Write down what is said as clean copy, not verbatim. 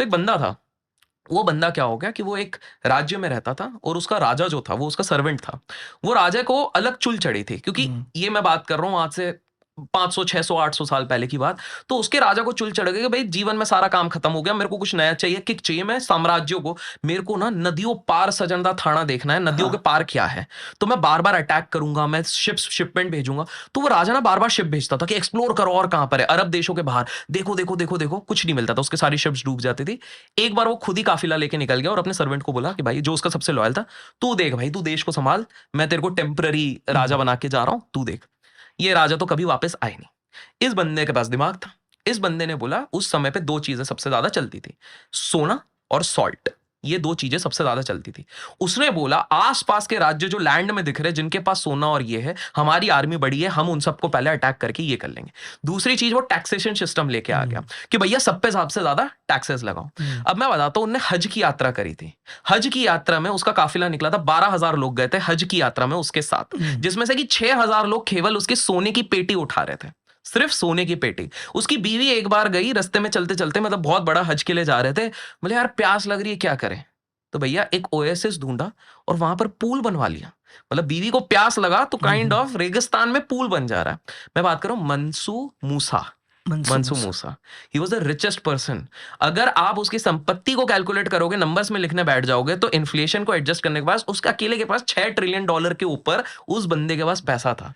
तो एक बंदा था, वो बंदा क्या हो गया कि वो एक राज्य में रहता था और उसका राजा जो था वो उसका सर्वेंट था। वो राजा को अलग चुल चढ़ी थी, क्योंकि हम्म। ये मैं बात कर रहा हूँ आज से 500 600 800 साल पहले की बात। तो उसके राजा को चुल चढ़ गई कि भाई जीवन में सारा काम खत्म हो गया, मेरे को कुछ नया चाहिए, किक चाहिए, मैं साम्राज्यों को, मेरे को ना नदियों पार सजनदा थाना देखना है, नदियों के हाँ। पार क्या है। तो मैं बार बार अटैक करूंगा, मैं शिपमेंट भेजूंगा। तो वो राजा ना बार बार शिप भेजता था कि एक्सप्लोर करो और कहां पर है, अरब देशों के बाहर देखो देखो देखो देखो, कुछ नहीं मिलता था, उसके सारी शिप्स डूब जाती थी। एक बार वो खुद ही काफिला लेके निकल गया और अपने सर्वेंट को बोला कि भाई, जो उसका सबसे लॉयल था, तू देख भाई, तू देश को संभाल, मैं तेरे को टेम्पररी राजा हम्म। बना के जा रहा हूं, तू देख। ये राजा तो कभी वापस आए नहीं। इस बंदे के पास दिमाग था। इस बंदे ने बोला, उस समय पे दो चीजें सबसे ज्यादा चलती थी, सोना और सॉल्ट। ये दो चीजें सबसे ज्यादा चलती थी। उसने बोला, आसपास के राज्य जो लैंड में दिख रहे, जिनके पास सोना और ये है, हमारी आर्मी बड़ी है, हम उन सबको पहले अटैक करके ये कर लेंगे। दूसरी चीज, वो टैक्सेशन सिस्टम लेके आ गया हम्म। कि भैया सब पे सबसे ज्यादा टैक्सेस लगाओ। हम्म। अब मैं बताता हूं, उनने हज की यात्रा करी थी। हज की यात्रा में उसका काफिला निकला था, 12,000 लोग गए थे हज की यात्रा में उसके साथ, हम्म। जिसमें से कि 6,000 लोग केवल उसके सोने की पेटी उठा रहे थे, सिर्फ सोने की पेटी। उसकी बीवी एक बार गई, रास्ते में चलते चलते, मतलब बहुत बड़ा हज के लिए जा रहे थे, बोले यार प्यास लग रही है, क्या करें। तो भैया एक ओएसिस ढूंढा और वहां पर पूल बनवा लिया। मतलब बीवी को प्यास लगा तो काइंड हम्म। ऑफ रेगिस्तान में पूल बन जा रहा है। मैं बात कर रहा हूं मंसू मूसा। मंसू मंसूमुस। Musa, he was the richest person. अगर आप उसकी संपत्ति को कैलकुलेट करोगे, नंबर्स में लिखने बैठ जाओगे, तो इन्फ्लेशन को एडजस्ट करने के बाद उसके अकेले के पास $6 ट्रिलियन के ऊपर उस बंदे के पास पैसा था।